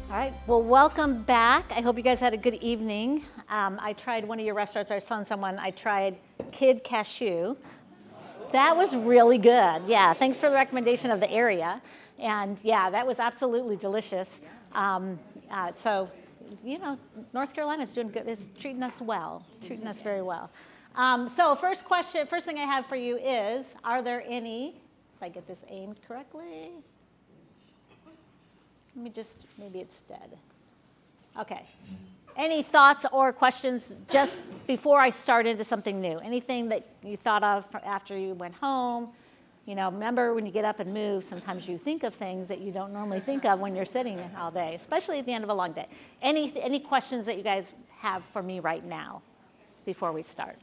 All right, well, welcome back. I hope you guys had a good evening. I tried one of your restaurants. I was telling someone I tried Kid Cashew. That was really good. Yeah, thanks for the recommendation of the area. And yeah, that was absolutely delicious. So, North Carolina is doing good, is treating us well, treating us very well. So first thing I have for you is, are there any, if I get this aimed correctly, let me just, maybe it's dead. Okay. Any thoughts or questions just before I start into something new? Anything that you thought of after you went home? Remember when you get up and move, sometimes you think of things that you don't normally think of when you're sitting all day, especially at the end of a long day. Any questions that you guys have for me right now before we start?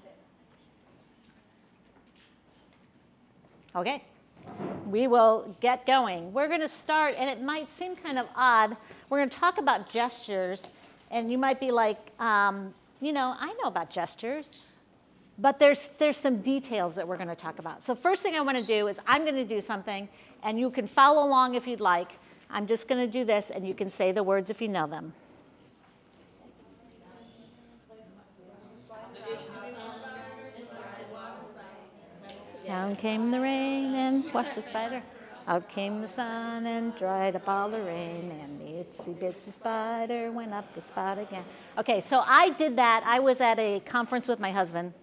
Okay. We will get going. We're going to start, and it might seem kind of odd. We're going to talk about gestures, and you might be like, I know about gestures, but there's some details that we're going to talk about. So first thing I want to do is I'm going to do something, and you can follow along if you'd like. I'm just going to do this, and you can say the words if you know them. Down came the rain and washed the spider. Out came the sun and dried up all the rain. And the itsy bitsy spider went up the spout again. Okay, so I did that. I was at a conference with my husband.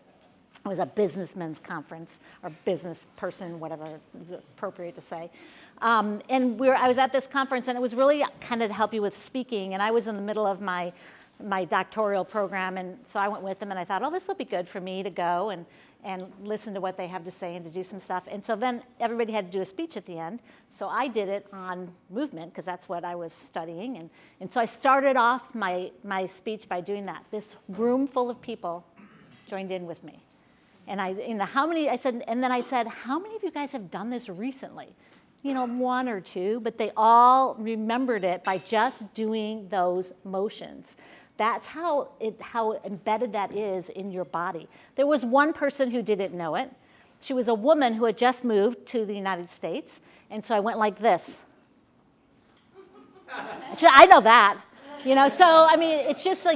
It was a businessman's conference, or business person, whatever is appropriate to say. And I was at this conference, and it was really kind of to help you with speaking. And I was in the middle of my doctoral program, and so I went with them, and I thought, oh, this will be good for me to go and listen to what they have to say and to do some stuff. And so then everybody had to do a speech at the end. So I did it on movement, because that's what I was studying. And so I started off my speech by doing that. This room full of people joined in with me. And then I said, how many of you guys have done this recently? One or two, but they all remembered it by just doing those motions. That's how embedded that is in your body. There was one person who didn't know it. She was a woman who had just moved to the United States, and so I went like this. I know that, So I mean, it's just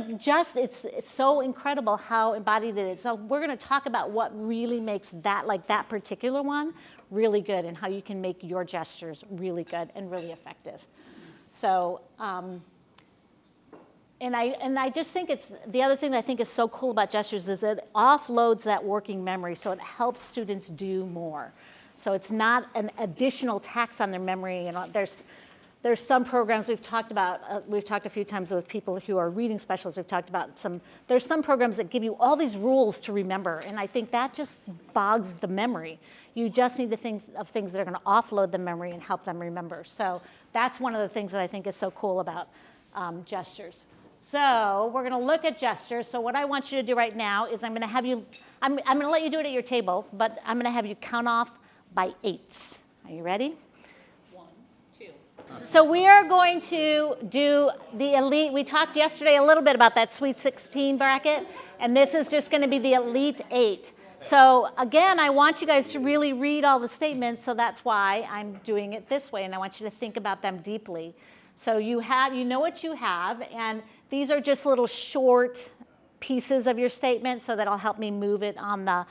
it's so incredible how embodied it is. So we're going to talk about what really makes that particular one really good, and how you can make your gestures really good and really effective. So. And I just think it's, the other thing that I think is so cool about gestures is it offloads that working memory, so it helps students do more. So it's not an additional tax on their memory. There's some programs we've talked about, we've talked a few times with people who are reading specialists, we've talked about there's some programs that give you all these rules to remember, and I think that just bogs the memory. You just need to think of things that are going to offload the memory and help them remember. So that's one of the things that I think is so cool about gestures. So we're going to look at gestures. So what I want you to do right now is I'm going to let you do it at your table, but I'm going to have you count off by 8s. Are you ready? 1, 2. So we are going to do the elite. We talked yesterday a little bit about that Sweet 16 bracket, and this is just going to be the Elite 8. So again, I want you guys to really read all the statements, so that's why I'm doing it this way, and I want you to think about them deeply. So you know what you have, and these are just little short pieces of your statement, so that'll help me move it on the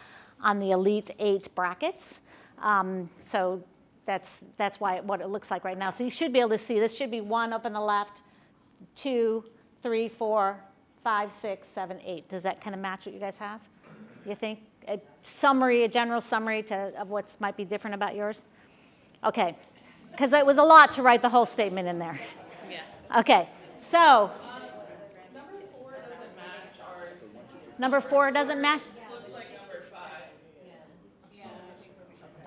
Elite 8 brackets. So that's what it looks like right now. So you should be able to see, this should be 1 up on the left, 2, 3, 4, 5, 6, 7, 8. Does that kind of match what you guys have? You think? A general summary of what might be different about yours? Okay. Because it was a lot to write the whole statement in there. Yeah. Okay, so. Number 4 doesn't match ours. Number 4 doesn't match? Looks like number 5. Yeah.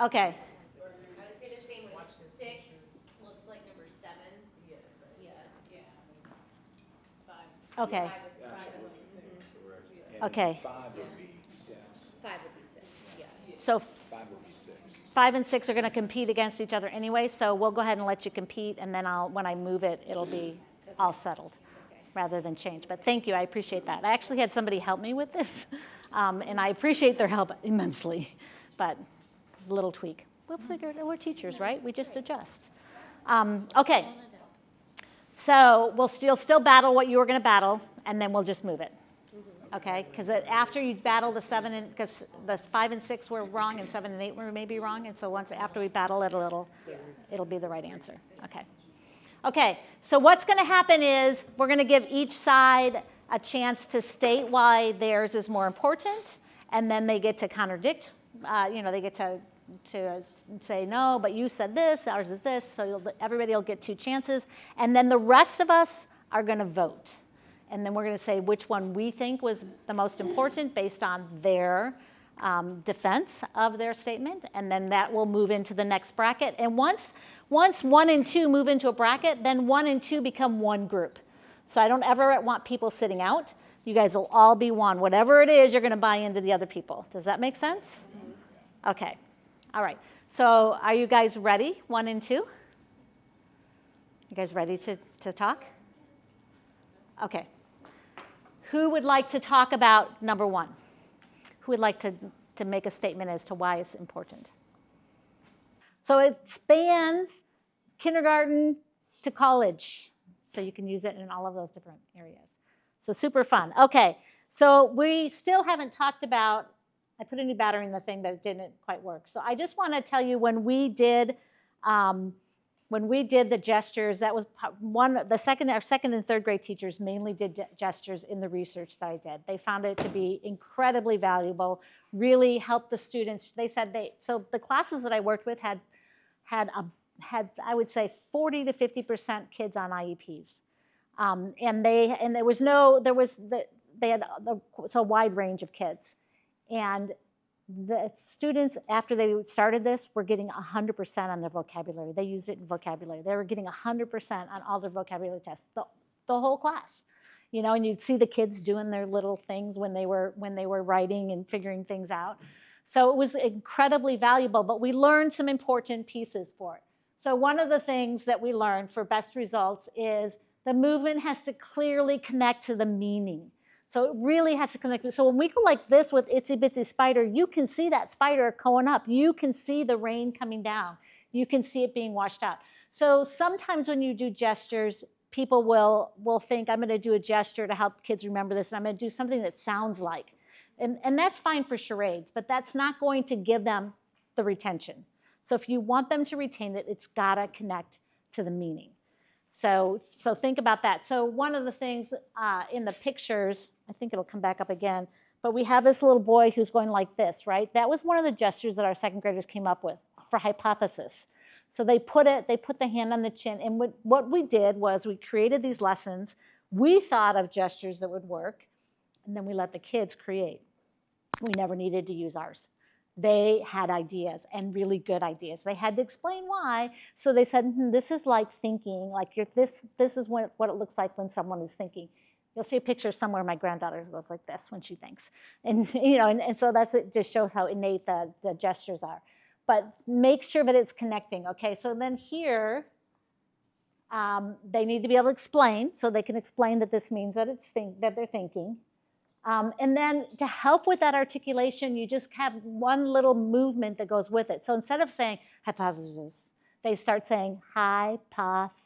Okay. I would say the same with 6. Looks like number 7. Yeah. 5. Okay. 5 Okay. 5 would be 6. 5 would be 6. Yeah. So 5 would be 6. 5 and 6 are going to compete against each other anyway, so we'll go ahead and let you compete, and then when I move it, it'll be all settled rather than change. But thank you, I appreciate that. I actually had somebody help me with this, and I appreciate their help immensely, but a little tweak. We'll figure it out. We're teachers, right? We just adjust. Okay. So you'll still battle what you were going to battle, and then we'll just move it. Okay? Because after you battle the 7 and because the 5 and 6 were wrong, and 7 and 8 were maybe wrong, and so once after we battle it, it'll be the right answer. Okay. Okay. So what's going to happen is we're going to give each side a chance to state why theirs is more important, and then they get to contradict. They get to say, no, but you said this, ours is this, so everybody will get 2 chances. And then the rest of us are going to vote. And then we're going to say which one we think was the most important based on their defense of their statement. And then that will move into the next bracket. And once 1 and 2 move into a bracket, then 1 and 2 become one group. So I don't ever want people sitting out. You guys will all be one. Whatever it is, you're going to buy into the other people. Does that make sense? Okay. All right. So are you guys ready, 1 and 2? You guys ready to talk? Okay. Who would like to talk about number 1? Who would like to make a statement as to why it's important? So it spans kindergarten to college. So you can use it in all of those different areas. So super fun. Okay. So we still haven't talked about, I put a new battery in the thing, but it didn't quite work. So I just want to tell you when we did the gestures, that was our second and third grade teachers mainly did gestures in the research that I did. They found it to be incredibly valuable, really helped the students. They said so the classes that I worked with had I would say 40 to 50% kids on IEPs. They had a wide range of kids. And the students, after they started this, were getting 100% on their vocabulary. They used it in vocabulary. They were getting 100% on all their vocabulary tests, the whole class. And you'd see the kids doing their little things when they were writing and figuring things out. So it was incredibly valuable, but we learned some important pieces for it. So one of the things that we learned for best results is the movement has to clearly connect to the meaning. So it really has to connect. So when we go like this with Itsy Bitsy Spider, you can see that spider going up. You can see the rain coming down. You can see it being washed out. So sometimes when you do gestures, people will think, I'm going to do a gesture to help kids remember this, and I'm going to do something that sounds like. And that's fine for charades, but that's not going to give them the retention. So if you want them to retain it, it's got to connect to the meaning. So think about that. So one of the things in the pictures, I think it'll come back up again, but we have this little boy who's going like this, right? That was one of the gestures that our second graders came up with for hypothesis. So they put the hand on the chin, and what we did was we created these lessons. We thought of gestures that would work, and then we let the kids create. We never needed to use ours. They had ideas, and really good ideas. They had to explain why. So they said, this is like thinking, like this is what it looks like when someone is thinking. You'll see a picture somewhere of my granddaughter goes like this when she thinks. And so it just shows how innate the gestures are. But make sure that it's connecting. Okay, so then here, they need to be able to explain, so they can explain that this means that that they're thinking. And then to help with that articulation, you just have one little movement that goes with it. So instead of saying hypothesis, they start saying hypothesis.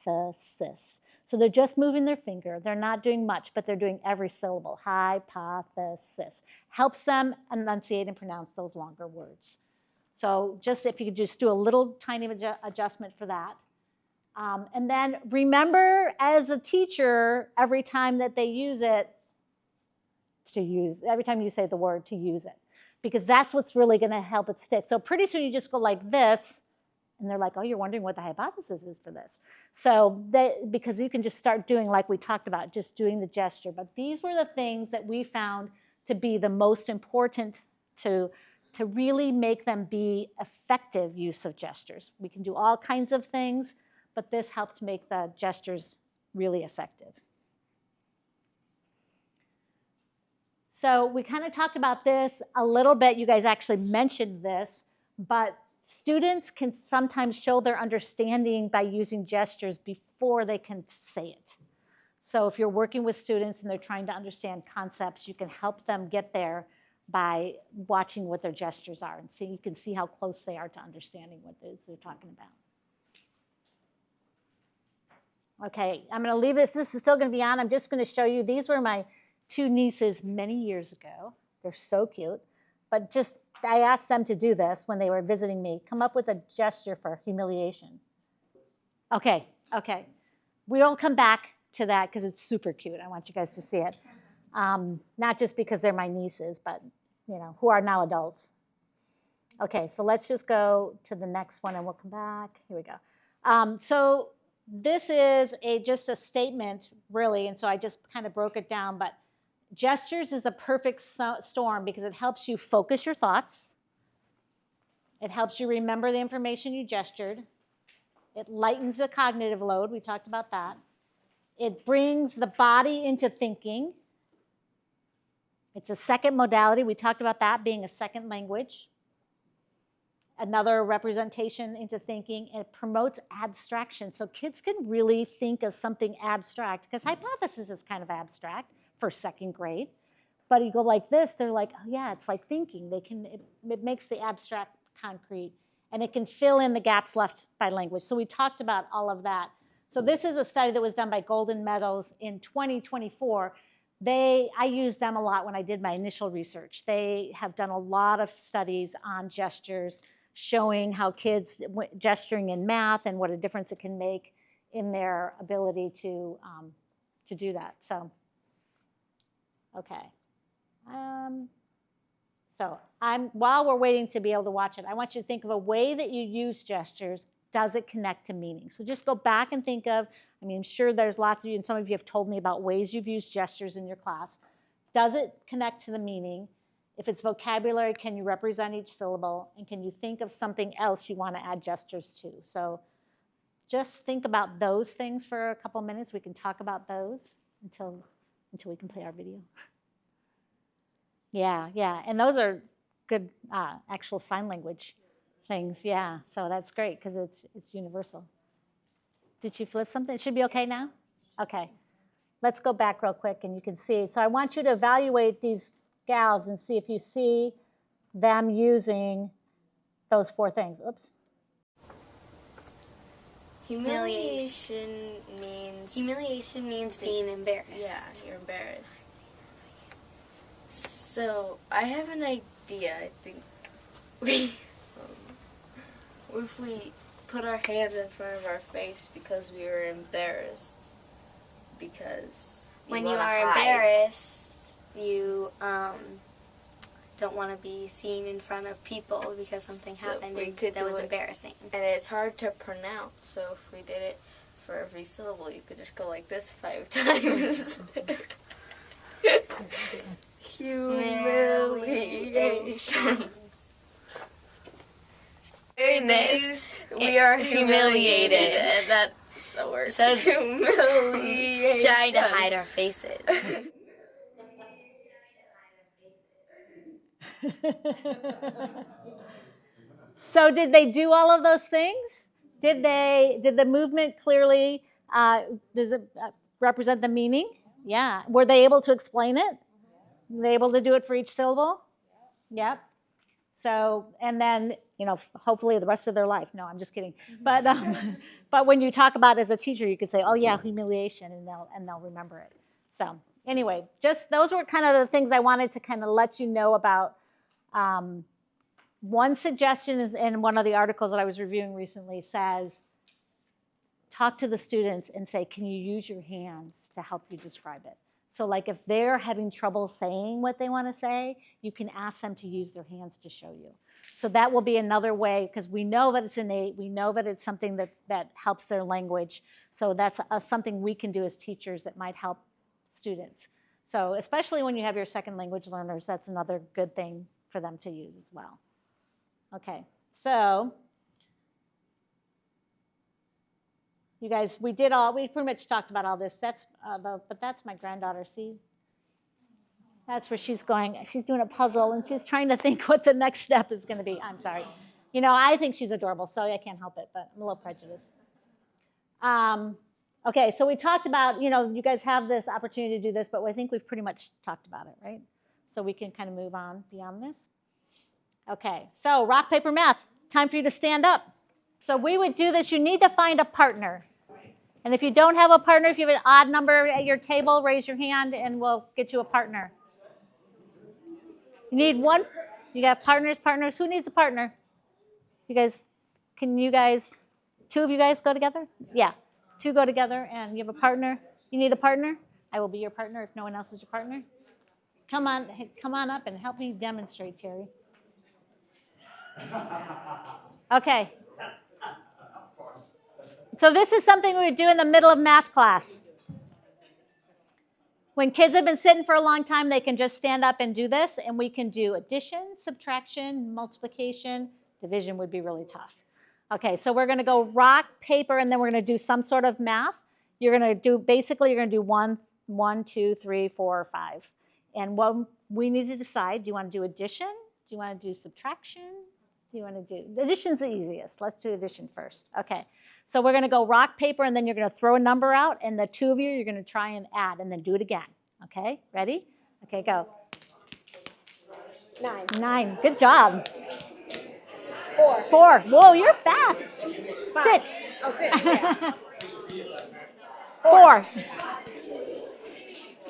So they're just moving their finger. They're not doing much, but they're doing every syllable. Hypothesis. Helps them enunciate and pronounce those longer words. So just if you could just do a little tiny adjustment for that. And then remember as a teacher, every time that they use it, every time you say the word, to use it. Because that's what's really going to help it stick. So pretty soon you just go like this, and they're like, oh, you're wondering what the hypothesis is for this. So because you can just start doing like we talked about, just doing the gesture. But these were the things that we found to be the most important to really make them be effective use of gestures. We can do all kinds of things, but this helped make the gestures really effective. So we kind of talked about this a little bit. You guys actually mentioned this, but students can sometimes show their understanding by using gestures before they can say it. So if you're working with students and they're trying to understand concepts, you can help them get there by watching what their gestures are, and you can see how close they are to understanding what it is they're talking about. Okay, I'm going to leave this. This is still going to be on. I'm just going to show you. These were my 2 nieces many years ago. They're so cute. But just, I asked them to do this when they were visiting me. Come up with a gesture for humiliation. Okay, okay. We'll come back to that because it's super cute. I want you guys to see it. Not just because they're my nieces, but, who are now adults. Okay, so let's just go to the next one and we'll come back. Here we go. So this is just a statement, really, and so I just kind of broke it down, but gestures is the perfect storm because it helps you focus your thoughts. It helps you remember the information you gestured. It lightens the cognitive load. We talked about that. It brings the body into thinking. It's a second modality. We talked about that being a second language. Another representation into thinking. It promotes abstraction. So kids can really think of something abstract because hypothesis is kind of abstract for second grade. But you go like this, they're like, oh yeah, it's like thinking. It makes the abstract concrete, and it can fill in the gaps left by language. So we talked about all of that. So this is a study that was done by Golden Meadows in 2024. I used them a lot when I did my initial research. They have done a lot of studies on gestures, showing how kids gesturing in math and what a difference it can make in their ability to do that. So, okay. While we're waiting to be able to watch it, I want you to think of a way that you use gestures. Does it connect to meaning? So just go back and think of, I'm sure there's lots of you, and some of you have told me about ways you've used gestures in your class. Does it connect to the meaning? If it's vocabulary, can you represent each syllable? And can you think of something else you want to add gestures to? So just think about those things for a couple minutes. We can talk about those until we can play our video. Yeah, and those are good actual sign language things. Yeah, so that's great because it's universal. Did you flip something? It should be okay now? Okay. Let's go back real quick and you can see. So I want you to evaluate these gals and see if you see them using those 4 things. Oops. Humiliation means being embarrassed. Yeah, you're embarrassed. So I have an idea. I think if we put our hands in front of our face because we were embarrassed, because when you are embarrassed, you don't want to be seen in front of people because something happened that was embarrassing. And it's hard to pronounce, so if we did it for every syllable, you could just go like this 5 times. Humiliation. We are humiliated. And that's the word. So Humiliation. trying to hide our faces. So did they do all of those things? Did the movement clearly, does it represent the meaning? Yeah. Were they able to explain it? Were they able to do it for each syllable? Yep. So, and then, hopefully the rest of their life. No, I'm just kidding. But when you talk about it as a teacher, you could say, oh yeah, humiliation, and they'll remember it. So anyway, just those were kind of the things I wanted to kind of let you know about. One suggestion is in one of the articles that I was reviewing recently says, talk to the students and say, can you use your hands to help you describe it? So like if they're having trouble saying what they want to say, you can ask them to use their hands to show you. So that will be another way, because we know that it's innate. We know that it's something that helps their language. So that's something we can do as teachers that might help students. So especially when you have your second language learners, that's another good thing for them to use as well. Okay, so you guys, we pretty much talked about all this. But that's my granddaughter, see? That's where she's going. She's doing a puzzle, and she's trying to think what the next step is going to be. I'm sorry. I think she's adorable, so I can't help it, but I'm a little prejudiced. Okay, so we talked about, you guys have this opportunity to do this, but I think we've pretty much talked about it, right? So we can kind of move on beyond this. Okay, so rock, paper, math. Time for you to stand up. So we would do this. You need to find a partner. And if you don't have a partner, if you have an odd number at your table, raise your hand and we'll get you a partner. You need one? You got partners? Who needs a partner? You guys, two of you guys go together? Yeah, two go together and you have a partner. You need a partner? I will be your partner if no one else is your partner. Come on up and help me demonstrate, Terry. Okay. So this is something we would do in the middle of math class. When kids have been sitting for a long time, they can just stand up and do this, and we can do addition, subtraction, multiplication. Division would be really tough. Okay, so we're going to go rock, paper, and then we're going to do some sort of math. You're going to do, basically, you're going to do 1, 2, 3, 4, 5. And what we need to decide, do you want to do addition? Do you want to do subtraction? Do you want to do, addition's the easiest. Let's do addition first. Okay, so we're going to go rock, paper, and then you're going to throw a number out, and the two of you, you're going to try and add, and then do it again. Okay, ready? Okay, go. 9. 9, good job. 4. 4, whoa, you're fast. 6. Oh, 6, yeah. 4.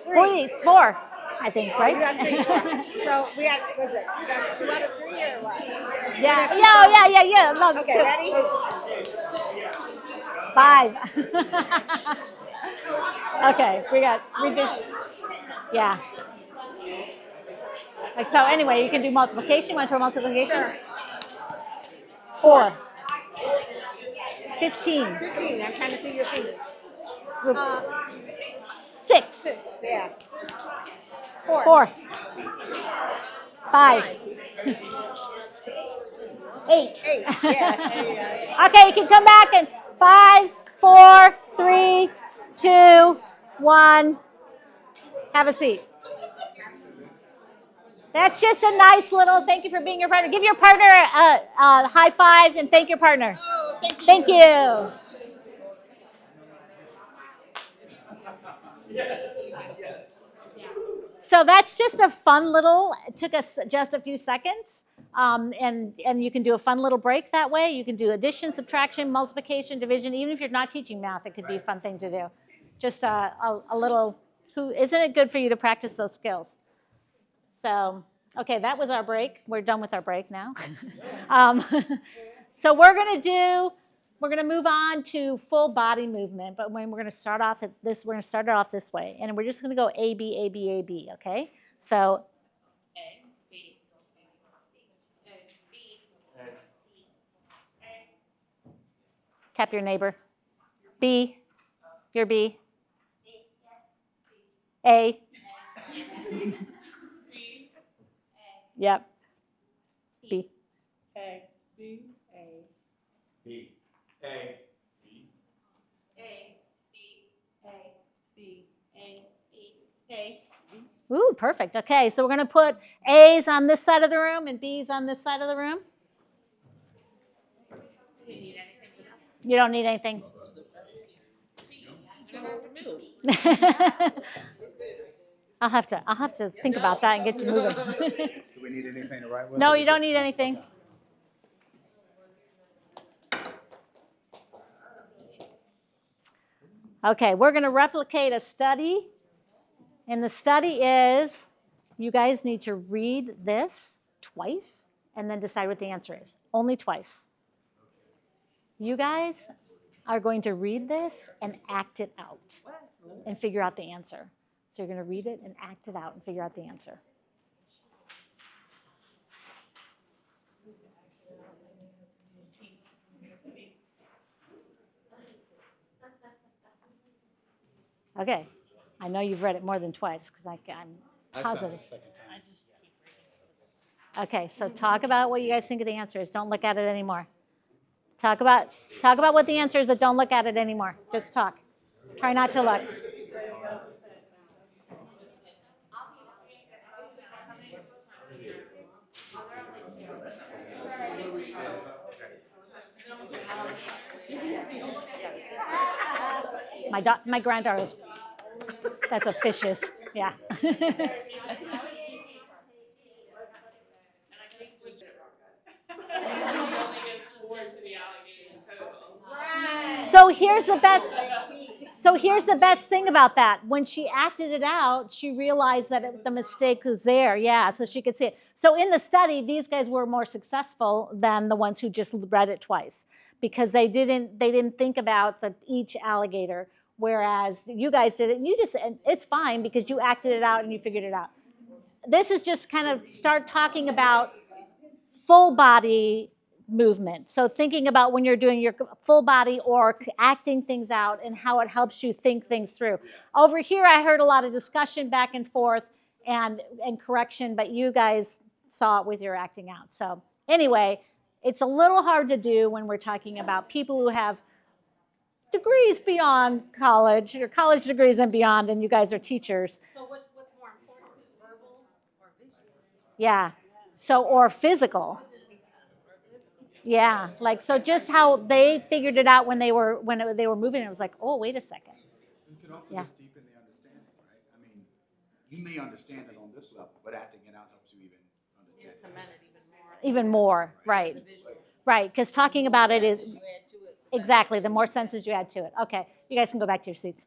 3. 4, I think, right? You got 3. So we got, was it? You got 2 out of 3 or what? Yeah. No, Okay, ready? 5. Okay, we did, yeah. Like, so anyway, you can do multiplication. Want to try multiplication? Sure. 4. 15. 15. I'm trying to see your fingers. 6. 6. Yeah. 4. 4. 5. 8. 8. Yeah. Okay, you can come back and 5, 4, 3, 2, 1. Have a seat. That's just a nice little thank you for being your partner. Give your partner a high five and thank your partner. Oh, thank you. Thank you. So that's just a fun little, it took us just a few seconds. And you can do a fun little break that way. You can do addition, subtraction, multiplication, division. Even if you're not teaching math, it could be a fun thing to do. Just a little, isn't it good for you to practice those skills? So, okay, that was our break. We're done with our break now. So we're going to move on to full body movement, but when we're going to start off at this, we're going to start it off this way, and we're just going to go A, B, A, B, A, B, okay? So, A, B, A, B, tap your neighbor. B, your B. A. Yep. B. A, B, A. B, A, B. A, B, A, B, A, B, A. Ooh, perfect. Okay, so we're going to put A's on this side of the room and B's on this side of the room. Do you need anything for that? You don't need anything. See, I never have to move. I'll have to think about that and get you moving. Do we need anything to write with? No, you don't need anything. Okay, we're going to replicate a study. And the study is, you guys need to read this twice and then decide what the answer is. Only twice. You guys are going to read this and act it out and figure out the answer. So you're going to read it and act it out and figure out the answer. Okay, I know you've read it more than twice because I'm positive. Okay, so talk about what you guys think of the answer is. Don't look at it anymore. Talk about what the answer is, but don't look at it anymore. Just talk. Try not to look. My granddaughter's, that's a fishes, yeah. So here's the best, So here's the best thing about that. When she acted it out, she realized that the mistake was there. Yeah, so she could see it. So in the study, these guys were more successful than the ones who just read it twice because they didn't think about each alligator, whereas you guys did it. And it's fine because you acted it out and you figured it out. This is just kind of start talking about full body movement. So thinking about when you're doing your full body or acting things out and how it helps you think things through. Over here, I heard a lot of discussion back and forth and correction, but you guys saw it with your acting out. So anyway, it's a little hard to do when we're talking about people who have degrees beyond college or college degrees and beyond, and you guys are teachers. So what's more important, verbal or visual? Yeah. So, or physical. Yeah, like so just how they figured it out when they were moving, it was like, oh, wait a second. You could also Yeah. just deepen the understanding, right? I mean, you may understand it on this level, but acting it out helps you even understand it. Cement it even more. Even more, right. Right, because talking about it is exactly the more senses you add to it. Okay, you guys can go back to your seats.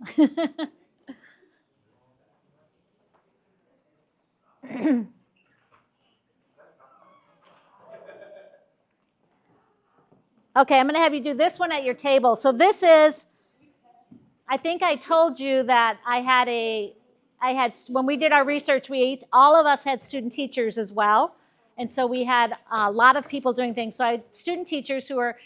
Okay, I'm going to have you do this one at your table. So this is, I think I told you that when we did our research, all of us had student teachers as well. And so we had a lot of people doing things. So I had student teachers who were,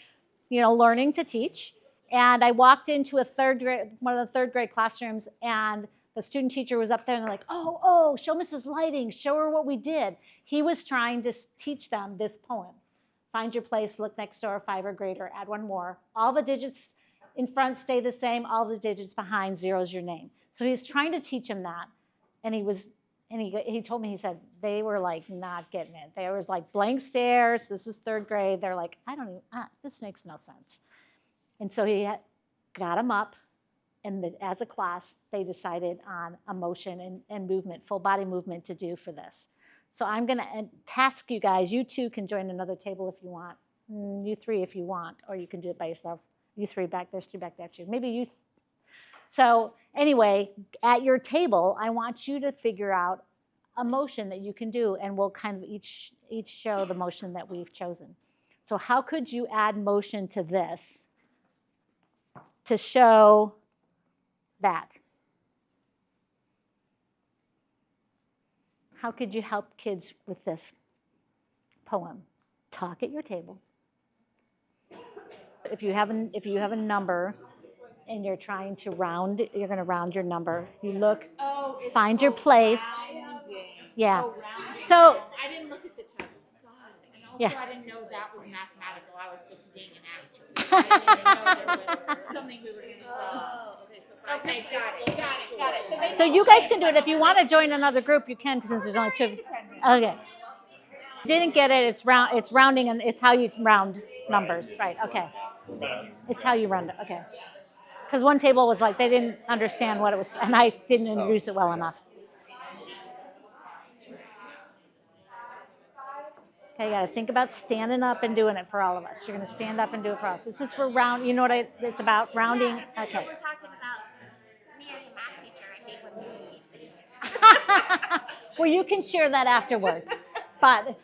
learning to teach. And I walked into one of the third grade classrooms, and the student teacher was up there, and they're like, oh, show Mrs. Lighting, show her what we did. He was trying to teach them this poem. Find your place, look next door, 5 or greater, add one more. All the digits in front stay the same, all the digits behind, zero's your name. So he was trying to teach him that. And he told me, he said, they were like not getting it. They were like blank stares, this is third grade. They're like, this makes no sense. And so he got them up, and as a class, they decided on a motion and movement, full body movement to do for this. So I'm going to task you guys. You two can join another table if you want. You three if you want, or you can do it by yourselves. You three back, there's 3 back there too. Maybe you. So anyway, at your table, I want you to figure out a motion that you can do, and we'll kind of each show the motion that we've chosen. So how could you add motion to this to show that? How could you help kids with this poem? Talk at your table. If you have a number and you're trying to round, you're going to round your number. You look, find your place. Yeah. So I didn't look at the time. And also, yeah. I didn't know that was mathematical. I was just being an amateur. I didn't even know there was something we were going to solve. Okay, got it. So you guys can do it. If you want to join another group, you can, since there's only 2. Okay. Didn't get it. It's rounding, and it's how you round numbers. Right. Okay. It's how you round it. Okay. Because one table was like, they didn't understand what it was, and I didn't introduce it well enough. Okay, you got to think about standing up and doing it for all of us. You're going to stand up and do it for us. This is for round. You know what it's about? Rounding. Okay. We're talking about me as a math teacher. I hate when people teach these things. Well, you can share that afterwards. But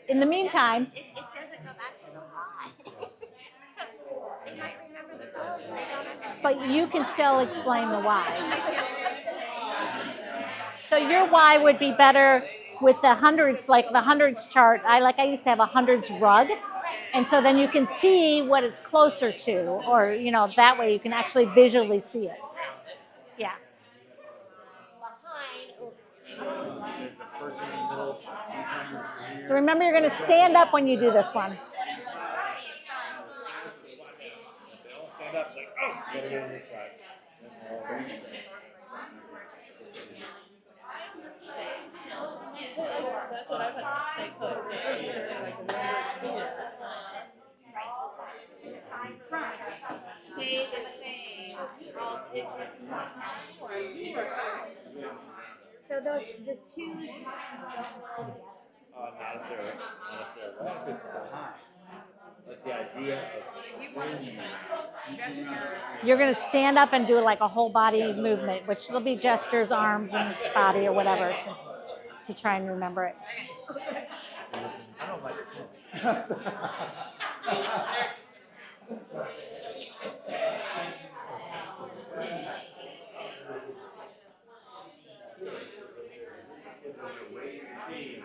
in the meantime. It doesn't go back to the why. So they might remember the goal, but they don't understand. But you can still explain the why. So your why would be better with the hundreds, like the hundreds chart. I used to have a hundreds rug. And so then you can see what it's closer to, or, that way you can actually visually see it. Yeah. So remember, you're going to stand up when you do this one. Stand up, like, oh, gotta go to this side. That's what I went to say. Stay the same. All different. So those 2 Not if they're right. If it's behind. But the idea of training. You're going to stand up and do like a whole body movement, which will be gestures, arms, and body or whatever to try and remember it. I don't like it.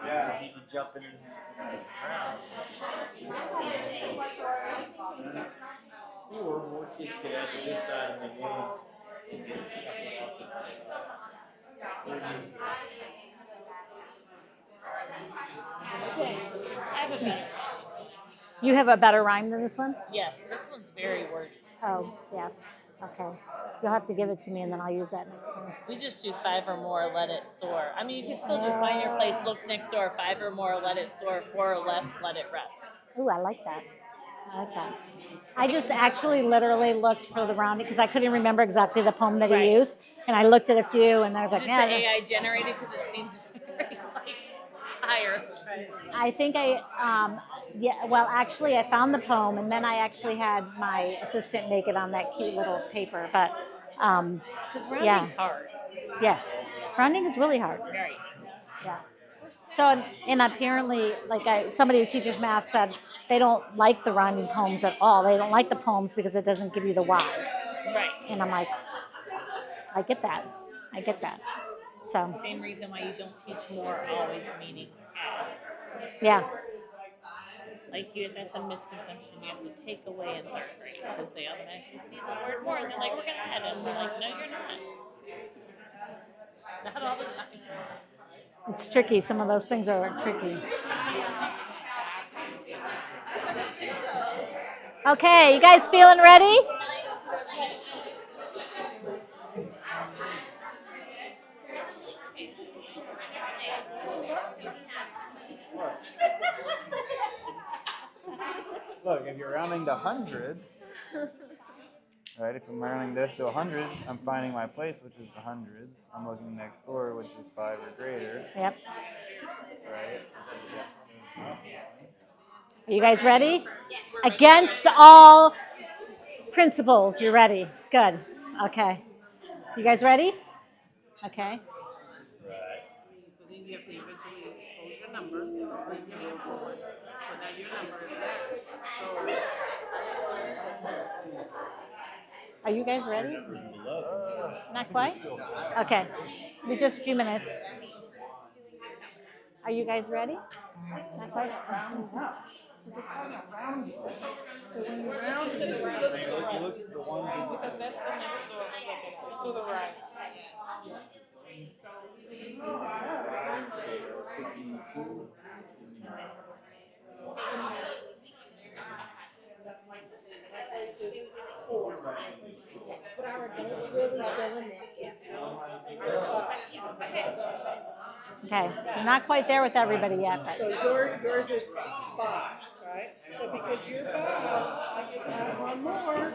Yeah, you need to jump in the ground. Or more kids could add to this side of the game and get shuffled off the Okay, I have a better. You have a better rhyme than this one? Yes, this one's very wordy. Oh, yes. Okay. You'll have to give it to me and then I'll use that next time. We just do 5 or more, let it soar. I mean, you can still do find your place, look next door, 5 or more, let it soar, 4 or less, let it rest. Ooh, I like that. I like that. I just actually literally looked for the rounding because I couldn't remember exactly the poem that he used. And I looked at a few and I was Is like, this the AI generated? Because it seems very like higher. I think yeah, well, actually, I found the poem and then I actually had my assistant make it on that cute little paper. But Because rounding's yeah. hard. Yes. Rounding is really hard. Very. Yeah. So, and apparently, like somebody who teaches math said, they don't like the rhyming poems at all. They don't like the poems because it doesn't give you the why. Right. And I'm like, I get that. I get that. So. Same reason why you don't teach more always meaning add. Yeah. Like that's a misconception. You have to take away in 3rd grade because they automatically see the word more and they're like, we're going to add it. And we're like, no, you're not. Not all the time. It's tricky. Some of those things are tricky. Okay, you guys feeling ready? Look, if you're rounding to hundreds, right? If I'm rounding this to hundreds, I'm finding my place, which is the hundreds. I'm looking next door, which is 5 or greater. Yep. Right? Are you guys ready? Against all principles, you're ready. Good. Okay. You guys ready? Okay. So then you have to eventually expose your number. So now your number is X. Are you guys ready? Not quite? Okay. Be just a few minutes. Are you guys ready? Not quite? So when you round to the right, You look at the one because that's the next door. It's to the right. But our adults really feeling it. Okay. You're not quite there with everybody yet. So yours is 5, right? So because you're 5, I get to have one more.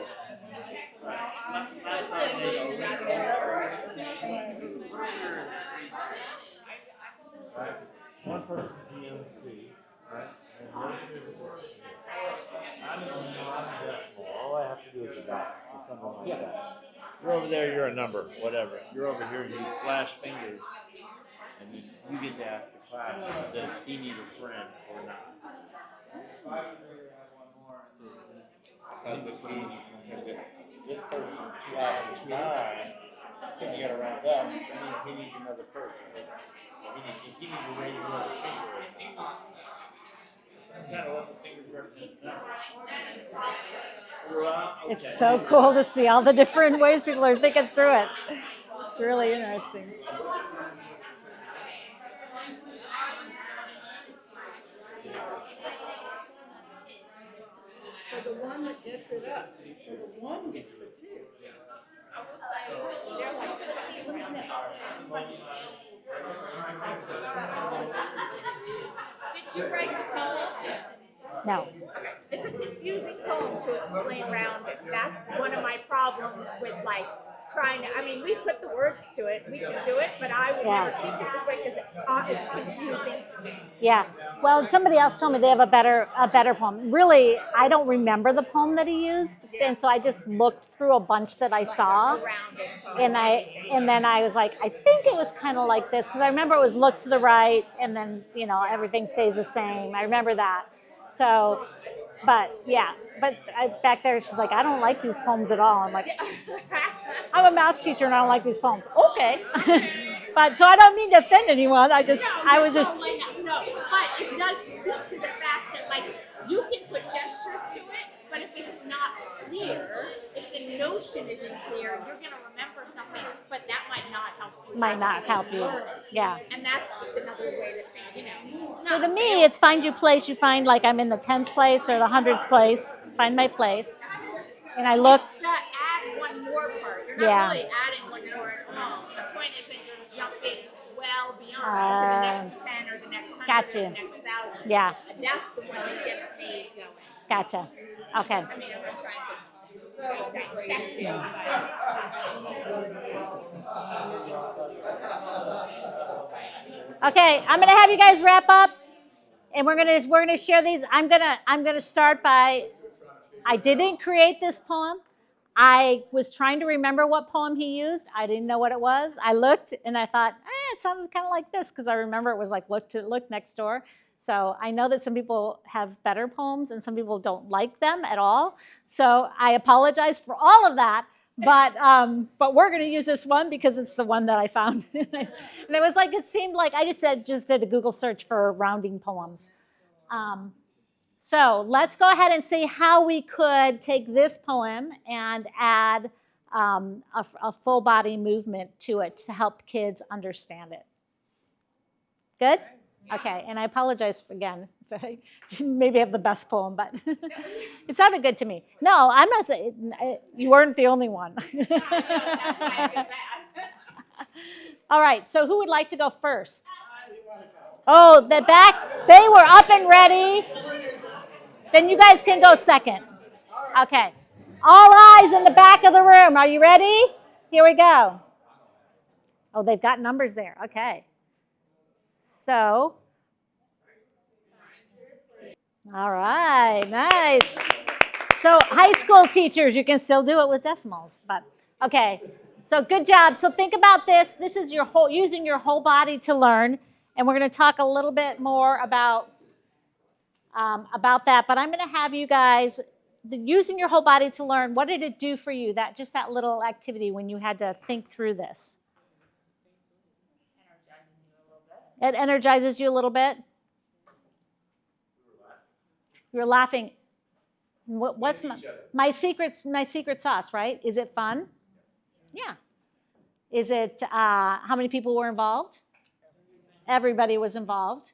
Right? One person PMC, right? And the other is I'm in non-decimal. All I have to do is a dot or something like that. You're over there, you're a number, whatever. You're over here, you flash fingers, and you get to ask the class, does he need a friend or not? Because if this person 2 out of 9, then you gotta round up, that means he needs another person. He needs to raise another finger. Kind of what the fingers represent. It's so cool to see all the different ways people are thinking through it. It's really interesting. So the one that gets it up, so the 1 gets the 2. Did you write the poem? No. It's a confusing poem to explain rounding. That's one of my problems with like trying to, I mean, we put the words to it, we can do it, but I would never teach it this way because it's confusing to me. Yeah. Well, somebody else told me they have a better poem. Really, I don't remember the poem that he used, and so I just looked through a bunch that I saw, and then I was like, I think it was kind of like this because I remember it was look to the right, and then everything stays the same. I remember that. So, but yeah, back there she's like, I don't like these poems at all. I'm like, I'm a math teacher and I don't like these poems. Okay. But so I don't mean to offend anyone. I was just. No, but it does speak to the fact that like you can put gestures to it, but if it's not clear, if the notion isn't clear, you're gonna remember something, but that might not help you. Might not help you. Yeah. And that's just another way to think, So to me, it's find your place. You find like I'm in the 10th place or the 100th place. Find my place. And I look. It's the add one more part. You're not really adding one more at all. The point is that you're jumping well beyond to the next 10 or the next 100 Gotcha. or the next 1,000. Yeah. And that's the one that gets me going. Gotcha. Okay. I mean, I'm not trying to dissect it, Okay, I'm gonna have you guys wrap up, and we're gonna share these. I'm gonna start by. I didn't create this poem. I was trying to remember what poem he used. I didn't know what it was. I looked and I thought, it sounded kind of like this because I remember it was like look next door. So I know that some people have better poems and some people don't like them at all. So I apologize for all of that. But we're going to use this one because it's the one that I found. And it was like, it seemed like I just did a Google search for rounding poems. So let's go ahead and see how we could take this poem and add a full body movement to it to help kids understand it. Good? Okay, and I apologize again. Maybe I have the best poem, but it sounded good to me. No, I'm not saying, you weren't the only one. All right, so who would like to go first? Oh, the back, they were up and ready. Then you guys can go second. Okay. All eyes in the back of the room. Are you ready? Here we go. Oh, they've got numbers there. Okay. So, all right, nice. So high school teachers, you can still do it with decimals, but okay. So good job. So think about this. This is using your whole body to learn, and we're going to talk a little bit more about that. But I'm going to have you guys using your whole body to learn. What did it do for you? That little activity when you had to think through this. It energizes you a little bit. You were laughing. What's my secret sauce, right? Is it fun? Yeah. Is it, how many people were involved? Everybody was involved.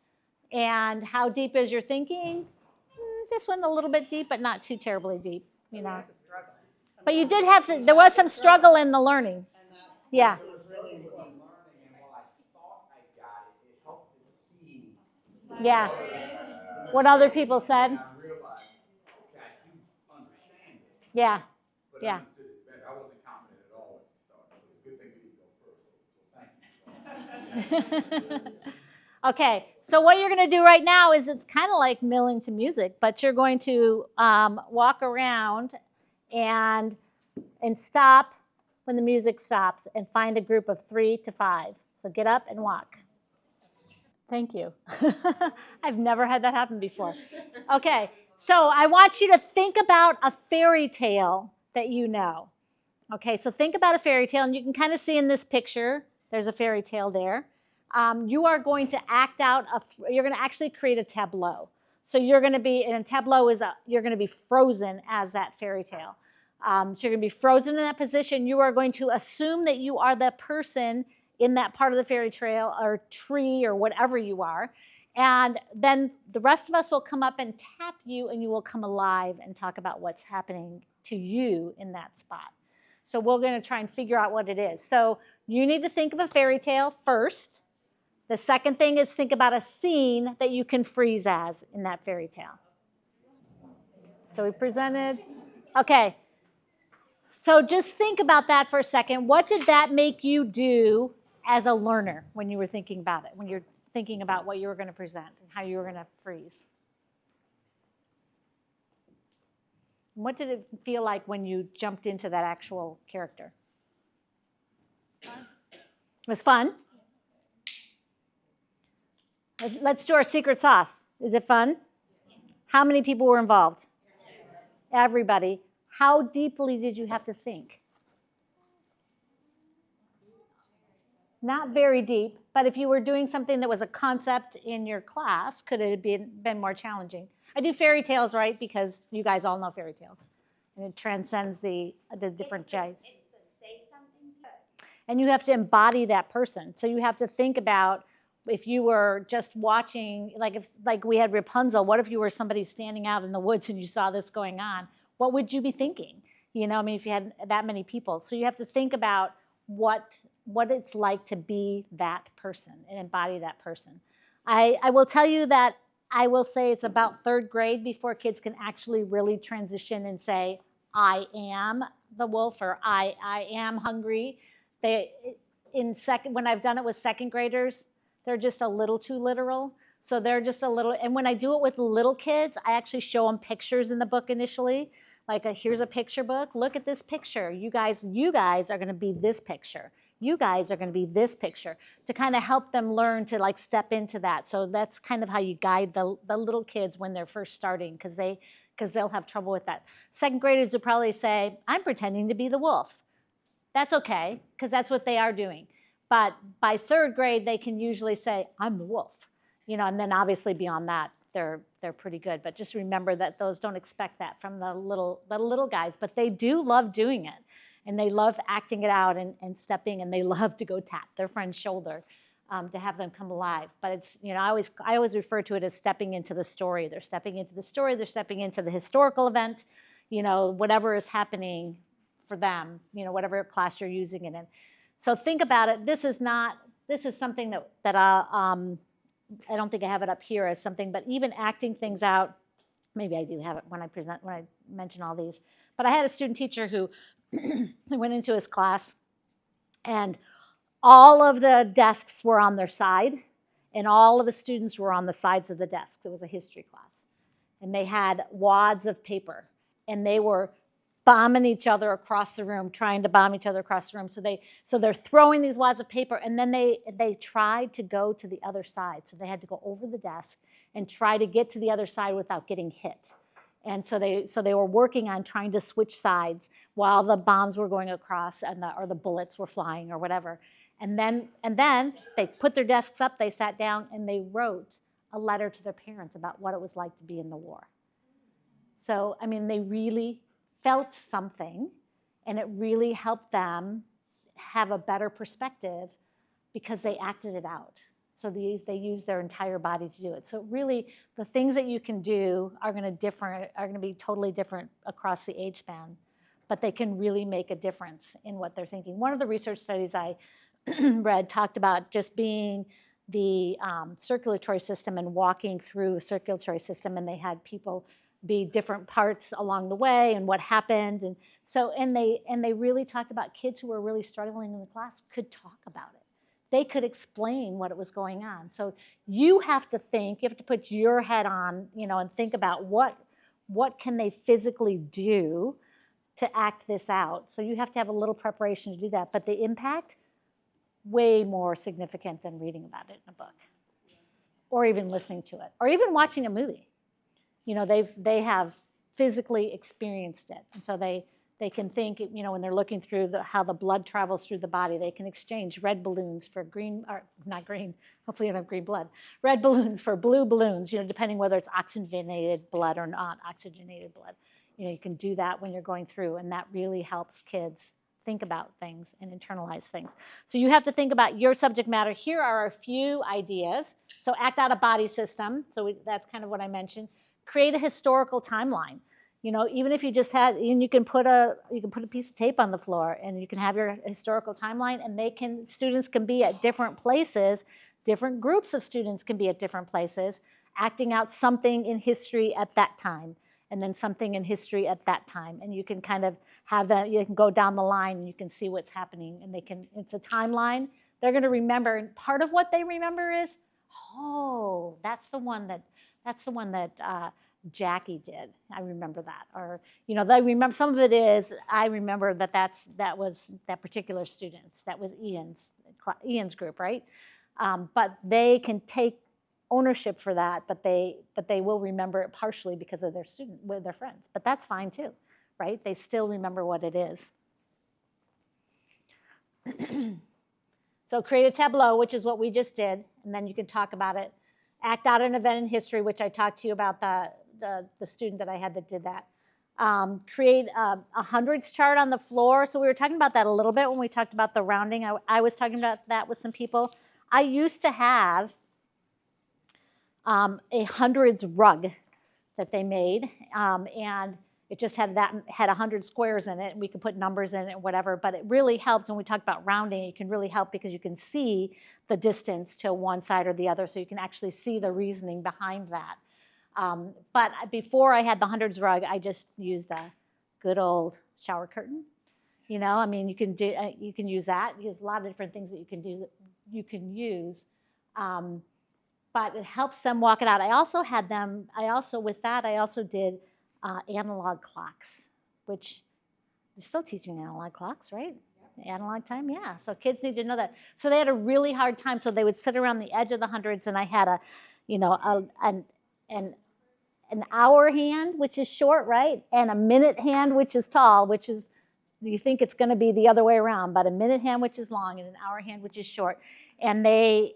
And how deep is your thinking? This one a little bit deep, but not too terribly deep, But you did there was some struggle in the learning. Yeah. Yeah. What other people said? Yeah. Yeah. I wasn't confident at all once you started, so it's a good thing we didn't go first. So thank you. Okay, so what you're going to do right now is it's kind of like milling to music, but you're going to walk around and stop when the music stops and find a group of 3 to 5. So get up and walk. Thank you. I've never had that happen before. Okay, so I want you to think about a fairy tale that you know. Okay, so think about a fairy tale, and you can kind of see in this picture, there's a fairy tale there. You are going to act out, you're going to actually create a tableau. So you're going to be, and a tableau is, you're going to be frozen as that fairy tale. So you're going to be frozen in that position. You are going to assume that you are the person in that part of the fairy tale or tree or whatever you are. And then the rest of us will come up and tap you, and you will come alive and talk about what's happening to you in that spot. So we're going to try and figure out what it is. So you need to think of a fairy tale first. The second thing is think about a scene that you can freeze as in that fairy tale. So we presented. Okay. So just think about that for a second. What did that make you do as a learner when you were thinking about it, when you're thinking about what you were going to present and how you were going to freeze? What did it feel like when you jumped into that actual character? It was fun. Let's do our secret sauce. Is it fun? How many people were involved? Everybody. How deeply did you have to think? Not very deep, but if you were doing something that was a concept in your class, could it have been more challenging? I do fairy tales, right, because you guys all know fairy tales. And it transcends the different J's. It's the say something good. And you have to embody that person. So you have to think about if you were just watching, like we had Rapunzel, what if you were somebody standing out in the woods and you saw this going on? What would you be thinking? You know, I mean, if you had that many people. So you have to think about what it's like to be that person and embody that person. I will tell you that I will say it's about 3rd grade before kids can actually really transition and say, I am the wolf, or I am hungry. When I've done it with 2nd graders, they're just a little too literal. So they're just a little, and when I do it with little kids, I actually show them pictures in the book initially. Like, here's a picture book. Look at this picture. You guys are going to be this picture. You guys are going to be this picture, to kind of help them learn to like step into that. So that's kind of how you guide the little kids when they're first starting, because they'll have trouble with that. 2nd graders would probably say, I'm pretending to be the wolf. That's okay, because that's what they are doing. But by 3rd grade, they can usually say, I'm the wolf. You know, and then obviously beyond that, they're pretty good. But just remember that those don't expect that from the little guys. But they do love doing it. And they love acting it out and stepping, and they love to go tap their friend's shoulder to have them come alive. But it's, you know, I always refer to it as stepping into the story. They're stepping into the story. They're stepping into the historical event, you know, whatever is happening for them, you know, whatever class you're using it in. So think about it. This is something that I don't think I have it up here as something, but even acting things out, maybe I do have it when I mention all these. But I had a student teacher who went into his class, and all of the desks were on their side, and all of the students were on the sides of the desks. It was a history class. And they had wads of paper, and they were bombing each other across the room, trying to bomb each other across the room. So they're throwing these wads of paper, and then they tried to go to the other side. So they had to go over the desk and try to get to the other side without getting hit. And so they were working on trying to switch sides while the bombs were going across or the bullets were flying or whatever. And then they put their desks up, they sat down, and they wrote a letter to their parents about what it was like to be in the war. So, I mean, they really felt something, and it really helped them have a better perspective because they acted it out. So they use their entire body to do it. So really, the things that you can do are going to be totally different across the age span, but they can really make a difference in what they're thinking. One of the research studies I read talked about just being the circulatory system and walking through the circulatory system, and they had people be different parts along the way and what happened, and they really talked about kids who were really struggling in the class could talk about it. They could explain what was going on. So you have to think, you have to put your head on, you know, and think about what can they physically do to act this out. So you have to have a little preparation to do that. But the impact, way more significant than reading about it in a book, or even listening to it, or even watching a movie. You know, they have physically experienced it, and so they can think, you know, when they're looking through how the blood travels through the body, they can exchange red balloons for green, or not green, hopefully you don't have green blood, red balloons for blue balloons, you know, depending whether it's oxygenated blood or not oxygenated blood. You know, you can do that when you're going through, and that really helps kids think about things and internalize things. So you have to think about your subject matter. Here are a few ideas. So act out a body system. So that's kind of what I mentioned. Create a historical timeline. You know, even if you just had, and you can put a piece of tape on the floor, and you can have your historical timeline, and students can be at different places, different groups of students can be at different places, acting out something in history at that time. and then something in history at that time. And you can kind of have that, you can go down the line and you can see what's happening, and it's a timeline. They're going to remember, and part of what they remember is, oh, that's the one that Jackie did. I remember that. Or, they remember, some of it is, I remember that was that particular student's, that was Ian's group, right? But they can take ownership for that, but they will remember it partially because of with their friends. But that's fine too, right? They still remember what it is. So create a tableau, which is what we just did, and then you can talk about it. Act out an event in history, which I talked to you about the student that I had that did that. Create a hundreds chart on the floor. So we were talking about that a little bit when we talked about the rounding. I was talking about that with some people. I used to have a hundreds rug that they made, and it just had 100 squares in it, and we could put numbers in it, whatever. But it really helps when we talk about rounding. It can really help because you can see the distance to one side or the other, so you can actually see the reasoning behind that. But before I had the hundreds rug, I just used a good old shower curtain. I mean, you can use that. There's a lot of different things that you can use. But it helps them walk it out. I also did analog clocks, which they're still teaching analog clocks, right? Analog time, yeah. So kids need to know that. So they had a really hard time. So they would sit around the edge of the hundreds, and I had an hour hand, which is short, right? And a minute hand, which is tall, which is, you think it's going to be the other way around, but a minute hand, which is long, and an hour hand, which is short. And I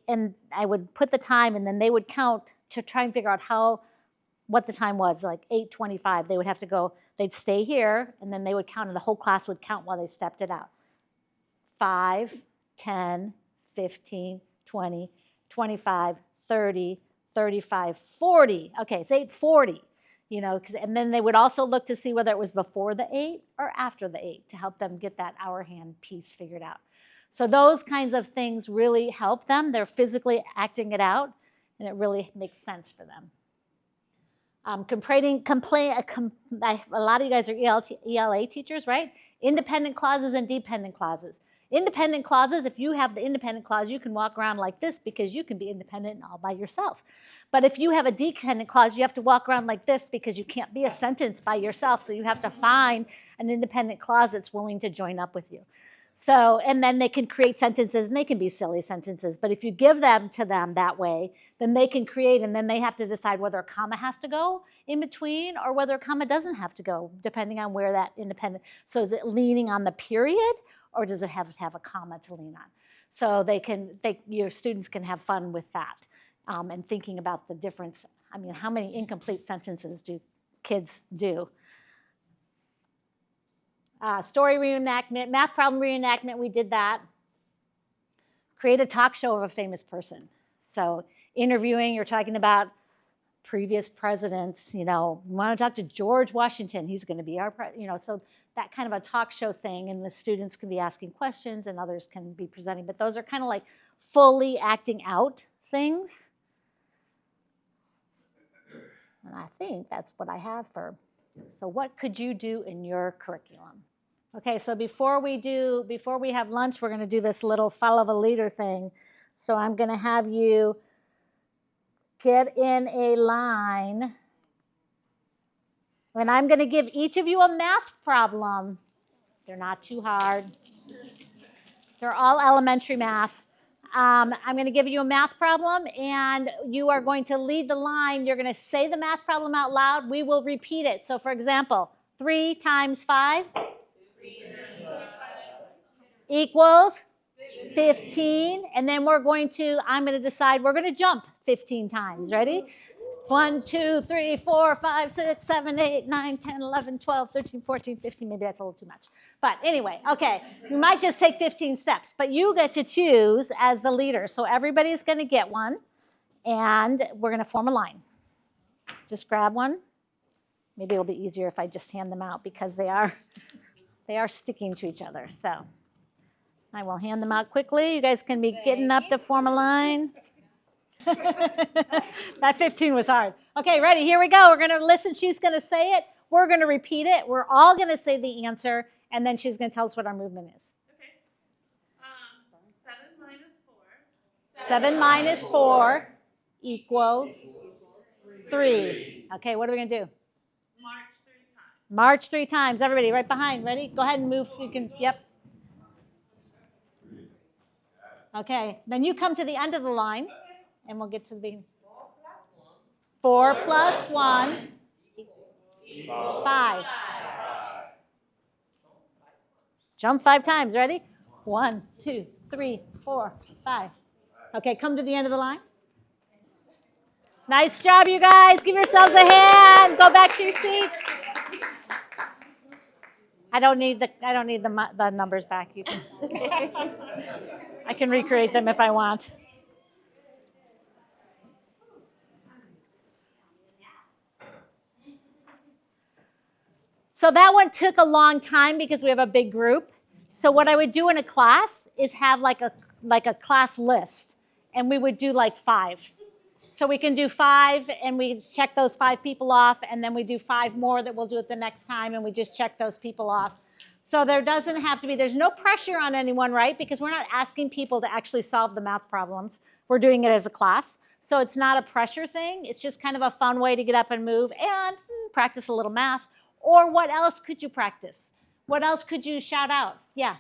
would put the time, and then they would count to try and figure out what the time was, like 8:25. They would have to go, they'd stay here, and then they would count, and the whole class would count while they stepped it out. 5, 10, 15, 20, 25, 30, 35, 40. Okay, it's 8:40, and then they would also look to see whether it was before the 8 or after the 8 to help them get that hour hand piece figured out. So those kinds of things really help them. They're physically acting it out, and it really makes sense for them. A lot of you guys are ELA teachers, right? Independent clauses and dependent clauses. Independent clauses, if you have the independent clause, you can walk around like this because you can be independent all by yourself. But if you have a dependent clause, you have to walk around like this because you can't be a sentence by yourself. So you have to find an independent clause that's willing to join up with you. So, and then they can create sentences, and they can be silly sentences. But if you give them to them that way, then they can create, and then they have to decide whether a comma has to go in between or whether a comma doesn't have to go, depending on where that independent. So is it leaning on the period, or does it have to have a comma to lean on? So your students can have fun with that, and thinking about the difference. I mean, how many incomplete sentences do kids do? Story reenactment, math problem reenactment, we did that. Create a talk show of a famous person. So interviewing, you're talking about previous presidents, you want to talk to George Washington, he's going to be our president, so that kind of a talk show thing, and the students can be asking questions and others can be presenting, but those are kind of like fully acting out things. And I think that's what I have so what could you do in your curriculum? Okay, so before we have lunch, we're going to do this little follow the leader thing. So I'm going to have you get in a line, and I'm going to give each of you a math problem. They're not too hard. They're all elementary math. I'm going to give you a math problem, and you are going to lead the line. You're going to say the math problem out loud. We will repeat it. So, for example, 3 times 5 equals 15. And then I'm going to decide, we're going to jump 15 times. Ready? 1, 2, 3, 4, 5, 6, 7, 8, 9, 10, 11, 12, 13, 14, 15. Maybe that's a little too much. But anyway, okay, you might just take 15 steps. But you get to choose as the leader. So everybody's going to get one. And we're going to form a line. Just grab one. Maybe it'll be easier if I just hand them out because they are sticking to each other. So I will hand them out quickly. You guys can be getting up to form a line. That 15 was hard. Okay, ready? Here we go. We're going to listen. She's going to say it. We're going to repeat it. We're all going to say the answer, and then she's going to tell us what our movement is. Okay. 7 minus 4. 7 minus 4 equals 3. Okay, what are we going to do? March 3 times. March 3 times. Everybody right behind. Ready? Go ahead and move. You can, yep. Okay, then you come to the end of the line, and we'll get to the beginning. 4 plus 1, 5. Jump 5 times. Ready? 1, 2, 3, 4, 5. Okay, come to the end of the line. Nice job, you guys. Give yourselves a hand. Go back to your seats. I don't need the numbers back. You can. I can recreate them if I want. So that one took a long time because we have a big group. So what I would do in a class is have like a class list, and we would do like 5. So we can do 5, and we check those 5 people off, and then we do 5 more that we'll do it the next time, and we just check those people off. So there doesn't have to be, there's no pressure on anyone, right? Because we're not asking people to actually solve the math problems. We're doing it as a class. So it's not a pressure thing. It's just kind of a fun way to get up and move and practice a little math. Or what else could you practice? What else could you shout out? Yeah.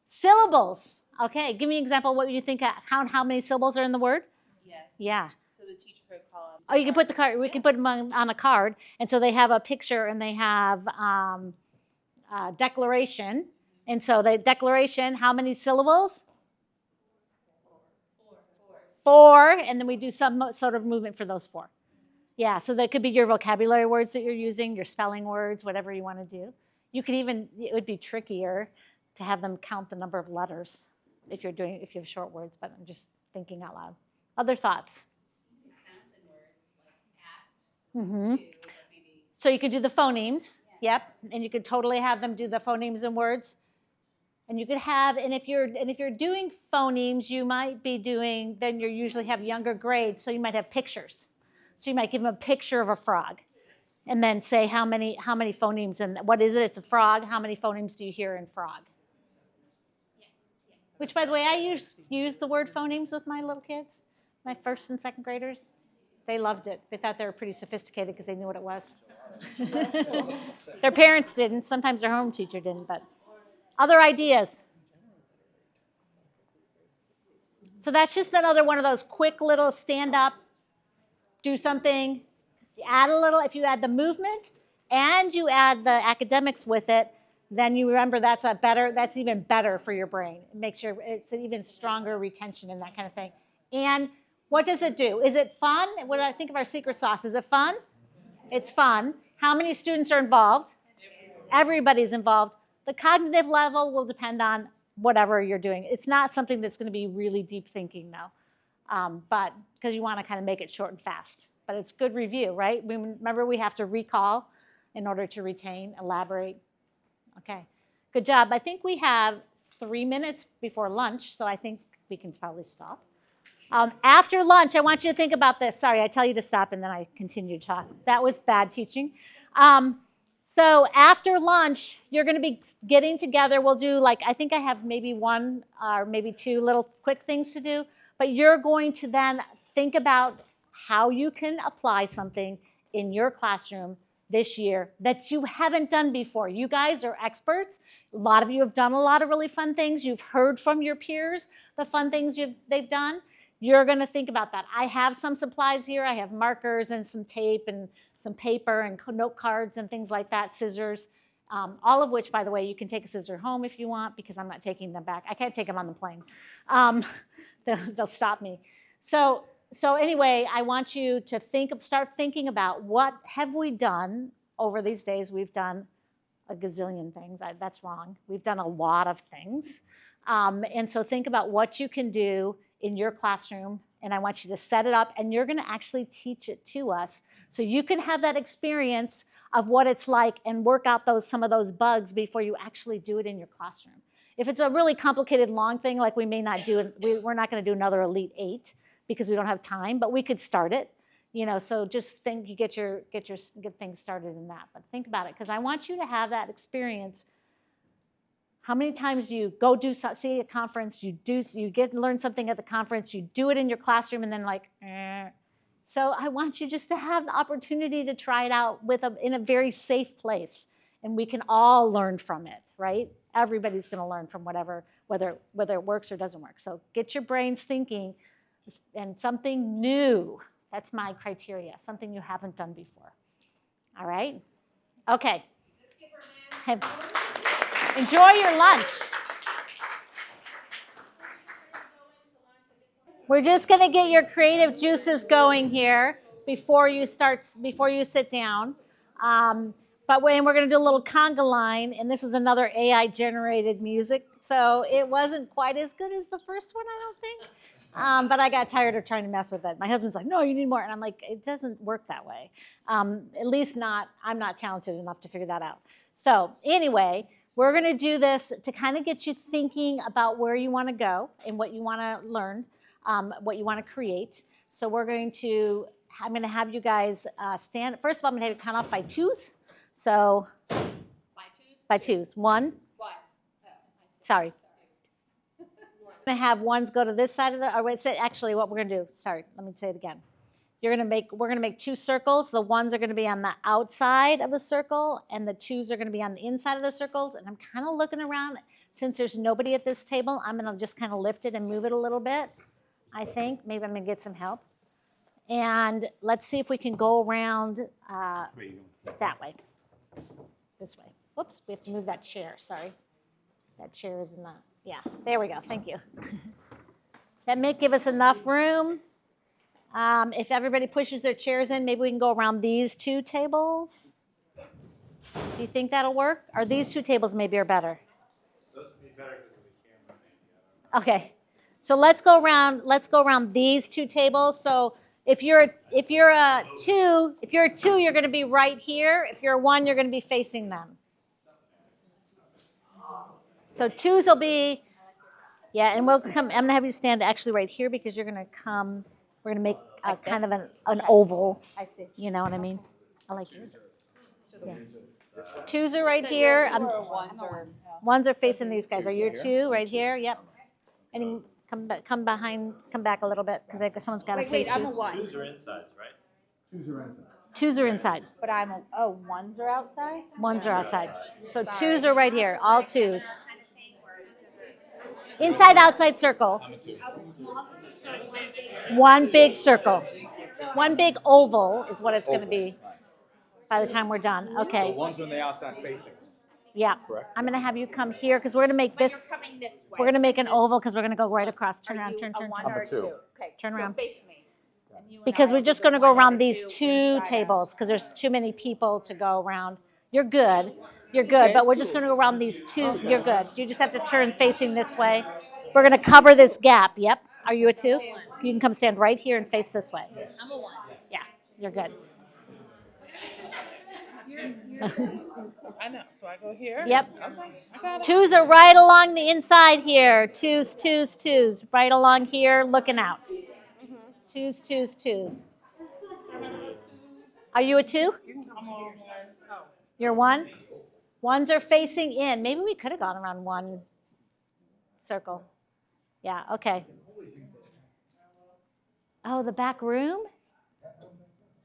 Syllables. Okay, give me an example. What would you think? Count how many syllables are in the word? Yes. Yeah. So the teacher could call them. Oh, you can put the card. We can put them on a card, and so they have a picture and they have declaration. And so the declaration, how many syllables? 4. And then we do some sort of movement for those 4. Yeah, so that could be your vocabulary words that you're using, your spelling words, whatever you want to do. You could even, it would be trickier to have them count the number of letters if you have short words, but I'm just thinking out loud. Other thoughts? Mm-hmm. So you could do the phonemes, yep, and you could totally have them do the phonemes and words. And you could have, and if you're doing phonemes, you might be doing, then you usually have younger grades, so you might have pictures. So you might give them a picture of a frog, and then say how many phonemes, and what is it? It's a frog. How many phonemes do you hear in frog? Which, by the way, I use the word phonemes with my little kids, my 1st and 2nd graders. They loved it. They thought they were pretty sophisticated because they knew what it was. Their parents didn't. Sometimes their home teacher didn't, but other ideas. So that's just another one of those quick little stand up, do something, add a little. If you add the movement and you add the academics with it, then you remember that's even better for your brain. It makes sure it's an even stronger retention and that kind of thing. And what does it do? Is it fun? What do I think of our secret sauce? Is it fun? It's fun. How many students are involved? Everybody's involved. The cognitive level will depend on whatever you're doing. It's not something that's going to be really deep thinking, though. But because you want to kind of make it short and fast. But it's good review, right? Remember, we have to recall in order to retain, elaborate. Okay, good job. I think we have 3 minutes before lunch, so I think we can probably stop. After lunch, I want you to think about this. Sorry, I tell you to stop, and then I continue to talk. That was bad teaching. So after lunch, you're going to be getting together. We'll do I think I have maybe 1 or maybe 2 little quick things to do. But you're going to then think about how you can apply something in your classroom this year that you haven't done before. You guys are experts. A lot of you have done a lot of really fun things. You've heard from your peers the fun things they've done. You're going to think about that. I have some supplies here. I have markers and some tape and some paper and note cards and things like that, scissors, all of which, by the way, you can take a scissor home if you want because I'm not taking them back. I can't take them on the plane. They'll stop me. So anyway, I want you to start thinking about what have we done over these days. We've done a gazillion things. That's wrong. We've done a lot of things. And so think about what you can do in your classroom, and I want you to set it up, and you're going to actually teach it to us so you can have that experience of what it's like and work out some of those bugs before you actually do it in your classroom. If it's a really complicated long thing, like we may not do it, we're not going to do another Elite 8 because we don't have time, but we could start it. So just think you get things started in that. But think about it, because I want you to have that experience. How many times do you go see a conference, you learn something at the conference, you do it in your classroom, and then like, eh. So I want you just to have the opportunity to try it out in a very safe place, and we can all learn from it, right? Everybody's going to learn from whether it works or doesn't work. So get your brains thinking, and something new. That's my criteria, something you haven't done before. All right? Okay. Enjoy your lunch. We're just going to get your creative juices going here before you sit down. But we're going to do a little conga line, and this is another AI-generated music. So it wasn't quite as good as the first one, I don't think. But I got tired of trying to mess with it. My husband's like, no, you need more. And I'm like, it doesn't work that way. At least I'm not talented enough to figure that out. So anyway, we're going to do this to kind of get you thinking about where you want to go and what you want to learn, what you want to create. So I'm going to have you guys stand. First of all, I'm going to have you count off by twos. So by twos. One. Sorry. I'm going to have ones go to this side of actually what we're going to do. Sorry, let me say it again. We're going to make two circles. The ones are going to be on the outside of the circle, and the twos are going to be on the inside of the circles. And I'm kind of looking around. Since there's nobody at this table, I'm going to just kind of lift it and move it a little bit, I think. Maybe I'm going to get some help. And let's see if we can go around that way. This way. Whoops, we have to move that chair. Sorry. That chair is in the, yeah, there we go. Thank you. That may give us enough room. If everybody pushes their chairs in, maybe we can go around these two tables. Do you think that'll work? Or these two tables maybe are better? Those would be better because of the camera, maybe. Okay. So let's go around these two tables. So if you're a two, you're going to be right here. If you're a one, you're going to be facing them. So twos will be, yeah, and we'll come. I'm going to have you stand actually right here because you're going to come. We're going to make kind of an oval. I see. You know what I mean? I like it. Yeah. Twos are right here. Ones are facing these guys. Are you a two right here? Yep. And come back a little bit because someone's got to face you. I'm a one. Twos are insides, right? Twos are inside. But ones are outside? Ones are outside. So twos are right here, all twos. Inside, outside circle. One big circle. One big oval is what it's going to be by the time we're done. Okay. So one's on the outside facing us. Yeah. Correct. I'm going to have you come here because we're going to make this. We're going to make an oval because we're going to go right across. Turn around. Turn. Or two. Okay. Turn around. So face me. Because we're just going to go around these two tables because there's too many people to go around. You're good. But we're just going to go around these two. You're good. You just have to turn facing this way. We're going to cover this gap. Yep. Are you a two? You can come stand right here and face this way. I'm a one. Yeah, you're good. I know. So I go here? Yep. Okay. I got it. Twos are right along the inside here. Twos. Right along here, looking out. Twos. Are you a two? You're one? Ones are facing in. Maybe we could have gone around one circle. Yeah, okay. Oh, the back room?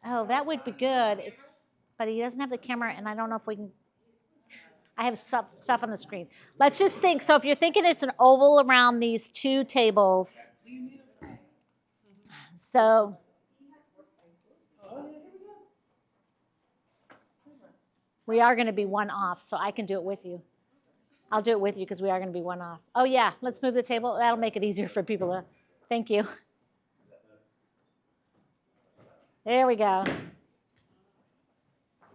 Oh, that would be good. But he doesn't have the camera, and I don't know if we can. I have stuff on the screen. Let's just think. So if you're thinking it's an oval around these two tables. So we are going to be one off, so I can do it with you. I'll do it with you because we are going to be one off. Oh, yeah, let's move the table. That'll make it easier for people to. Thank you. There we go.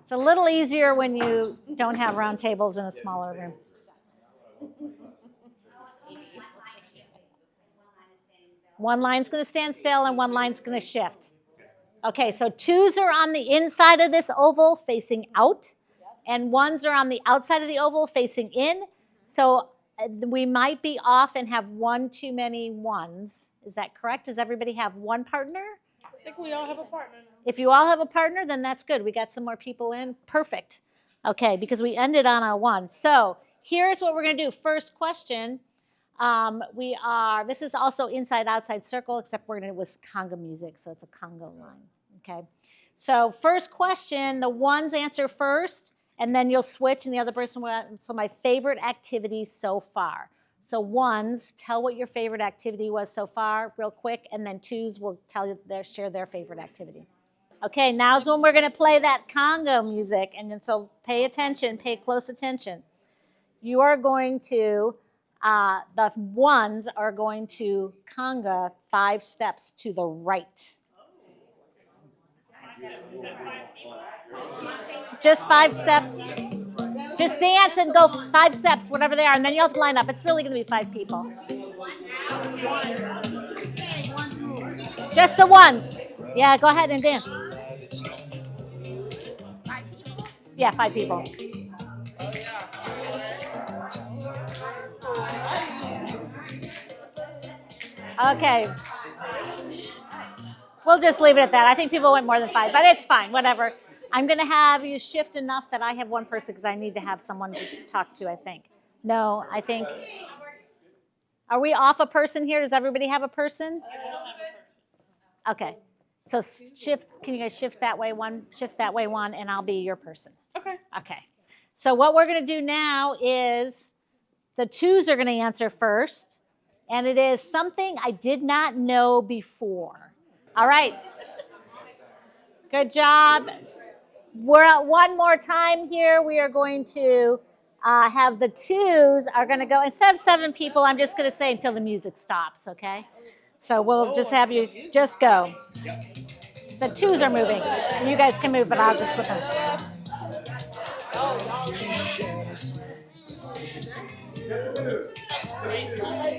It's a little easier when you don't have round tables in a smaller room. One line's going to stand still and one line's going to shift. Okay, so twos are on the inside of this oval facing out, and ones are on the outside of the oval facing in. So we might be off and have one too many ones. Is that correct? Does everybody have one partner? I think we all have a partner now. If you all have a partner, then that's good. We got some more people in. Perfect. Okay, because we ended on a 1. So here's what we're going to do. First question. This is also inside-outside circle, except we're going to with conga music, so it's a conga line. Okay. So first question, the ones answer first, and then you'll switch, and the other person will. So my favorite activity so far. So ones, tell what your favorite activity was so far real quick, and then twos will tell you share their favorite activity. Okay, now's when we're going to play that conga music, and then so pay attention, pay close attention. You are going to, the ones are going to conga 5 steps to the right. Just 5 steps. Just dance and go 5 steps, whatever they are, and then you'll have to line up. It's really going to be 5 people. Just the ones. Yeah, go ahead and dance. 5 people? Yeah, 5 people. Okay. We'll just leave it at that. I think people went more than 5, but it's fine, whatever. I'm going to have you shift enough that I have one person because I need to have someone to talk to, I think. No, I think. Are we off a person here? Does everybody have a person? Okay. So shift, can you guys shift that way one, and I'll be your person. Okay. Okay. So what we're going to do now is the twos are going to answer first, and it is something I did not know before. All right. Good job. We're at one more time here. We are going to have the twos are going to go, instead of 7 people, I'm just going to say until the music stops, okay? So we'll just have you just go. The twos are moving. You guys can move, but I'll just slip them.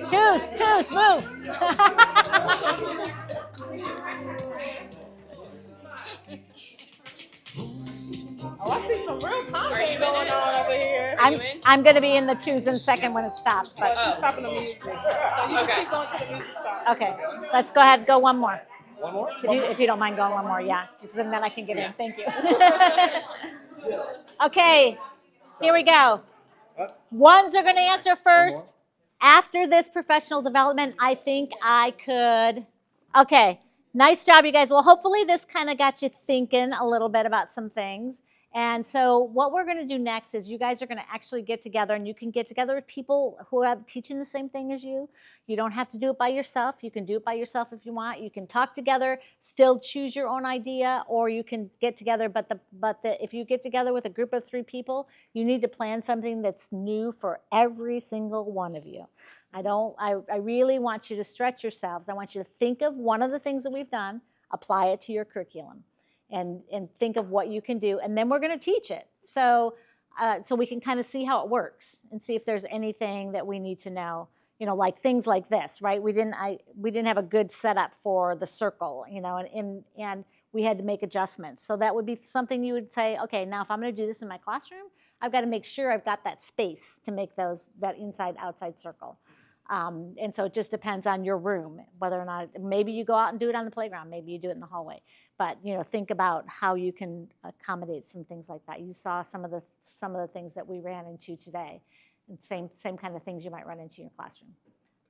Twos, move. Oh, I see some real comedy going on over here. I'm going to be in the twos in a second when it stops. But she's stopping the music. So you just keep going to the music stop. Okay, let's go ahead and go one more. One more? If you don't mind going one more, yeah. Because then I can get in. Thank you. Okay, here we go. Ones are going to answer first. After this professional development, I think I could. Okay, nice job, you guys. Well, hopefully this kind of got you thinking a little bit about some things. And so what we're going to do next is you guys are going to actually get together, and you can get together with people who are teaching the same thing as you. You don't have to do it by yourself. You can do it by yourself if you want. You can talk together, still choose your own idea, or you can get together. But if you get together with a group of 3 people, you need to plan something that's new for every single one of you. I really want you to stretch yourselves. I want you to think of one of the things that we've done, apply it to your curriculum. And think of what you can do, and then we're going to teach it. So we can kind of see how it works and see if there's anything that we need to know. You know, like things like this, right? We didn't have a good setup for the circle, you know, and we had to make adjustments. So that would be something you would say, okay, now if I'm going to do this in my classroom, I've got to make sure I've got that space to make that inside-outside circle. And so it just depends on your room, whether or not, maybe you go out and do it on the playground, maybe you do it in the hallway. But, you know, think about how you can accommodate some things like that. You saw some of the things that we ran into today, and same kind of things you might run into in your classroom.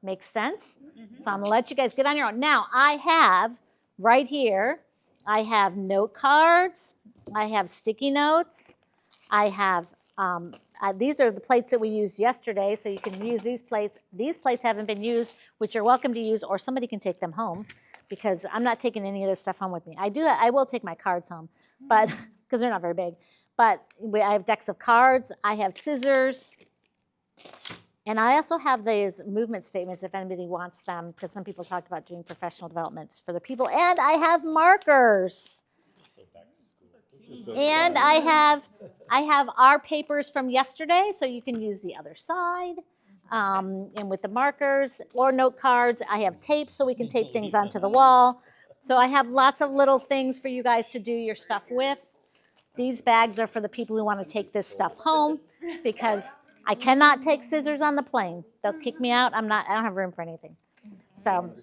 Makes sense? Mm-hmm. So I'm going to let you guys get on your own. Now, I have right here, I have note cards, I have sticky notes, I have, these are the plates that we used yesterday, so you can use these plates. These plates haven't been used, which you're welcome to use, or somebody can take them home, because I'm not taking any of this stuff home with me. I will take my cards home, but because they're not very big. But I have decks of cards, I have scissors, and I also have these movement statements if anybody wants them, because some people talked about doing professional developments for the people. And I have markers. And I have our papers from yesterday, so you can use the other side. And with the markers or note cards, I have tape so we can tape things onto the wall. So I have lots of little things for you guys to do your stuff with. These bags are for the people who want to take this stuff home, because I cannot take scissors on the plane. They'll kick me out. I don't have room for anything. So,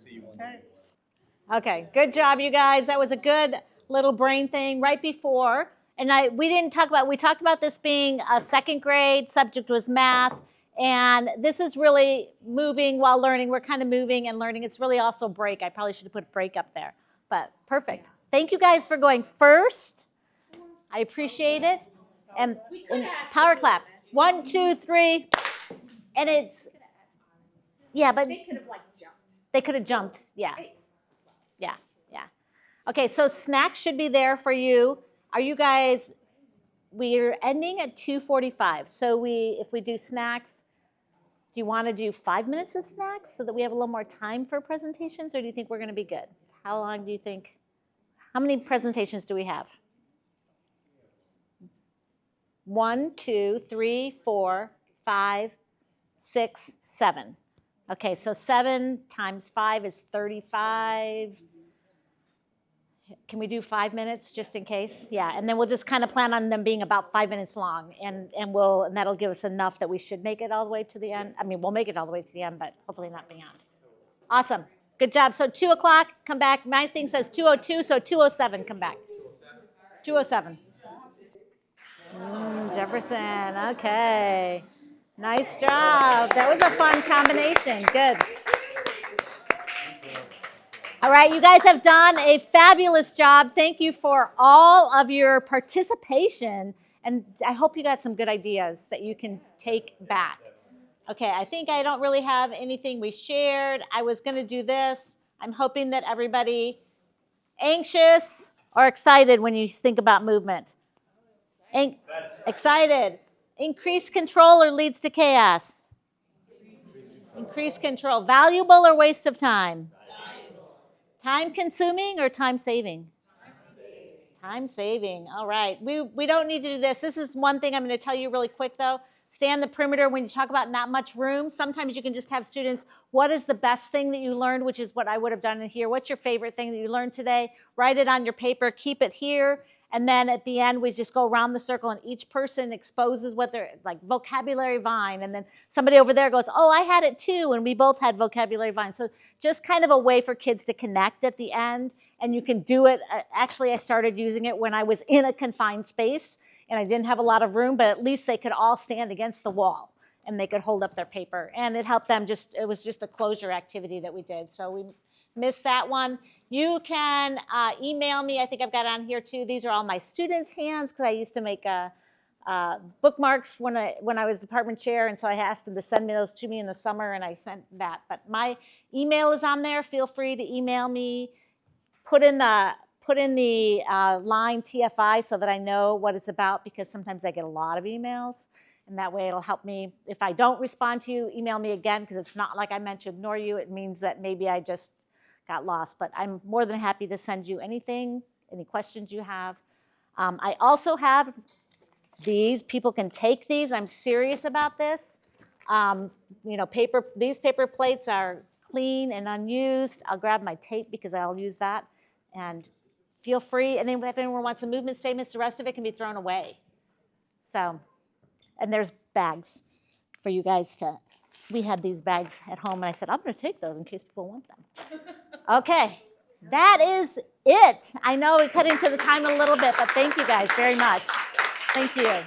okay, good job, you guys. That was a good little brain thing right before. And we talked about this being a second grade, subject was math. And this is really moving while learning. We're kind of moving and learning. It's really also break. I probably should have put break up there, but perfect. Thank you guys for going first. I appreciate it. And power clap. 1, 2, 3. And it's, yeah, but They could have like jumped. they could have jumped. Yeah. Yeah. Yeah. Okay, so snacks should be there for you. Are you guys, we're ending at 2:45. So if we do snacks, do you want to do 5 minutes of snacks so that we have a little more time for presentations, or do you think we're going to be good? How long do you think? How many presentations do we have? 1, 2, 3, 4, 5, 6, 7. Okay, so 7 times 5 is 35. Can we do 5 minutes just in case? Yeah, and then we'll just kind of plan on them being about 5 minutes long, and that'll give us enough that we should make it all the way to the end. I mean, we'll make it all the way to the end, but hopefully not beyond. Awesome, good job. So 2 o'clock, come back. My thing says 2:02, so 2:07, come back. 2:07. Jefferson, okay. Nice job. That was a fun combination. Good. All right, you guys have done a fabulous job. Thank you for all of your participation. And I hope you got some good ideas that you can take back. Okay, I think I don't really have anything we shared. I was going to do this. I'm hoping that everybody anxious or excited when you think about movement? Excited. Increased control or leads to chaos? Increased control. Valuable or waste of time? Time consuming or time saving? Time saving. All right. We don't need to do this. This is one thing I'm going to tell you really quick, though. Stay on the perimeter when you talk about not much room. Sometimes you can just have students, what is the best thing that you learned, which is what I would have done in here. What's your favorite thing that you learned today? Write it on your paper. Keep it here. And then at the end, we just go around the circle and each person exposes what their, like vocabulary vine. And then somebody over there goes, oh, I had it too. And we both had vocabulary vine. So just kind of a way for kids to connect at the end. And you can do it. Actually, I started using it when I was in a confined space and I didn't have a lot of room, but at least they could all stand against the wall and they could hold up their paper. And it helped them it was just a closure activity that we did. So we missed that one. You can email me. I think I've got it on here too. These are all my students' hands because I used to make bookmarks when I was department chair, and so I asked them to send me those to me in the summer, and I sent that. But my email is on there. Feel free to email me. Put in the line TFI so that I know what it's about because sometimes I get a lot of emails, and that way it'll help me. If I don't respond to you, email me again because it's not like I meant to ignore you. It means that maybe I just got lost, but I'm more than happy to send you anything, any questions you have. I also have these. People can take these. I'm serious about this. These paper plates are clean and unused. I'll grab my tape because I'll use that. And feel free. And then if anyone wants some movement statements, the rest of it can be thrown away. So, and there's bags for you guys to. We had these bags at home, and I said, I'm going to take those in case people want them. Okay, that is it. I know we cut into the time a little bit, but thank you guys very much. Thank you.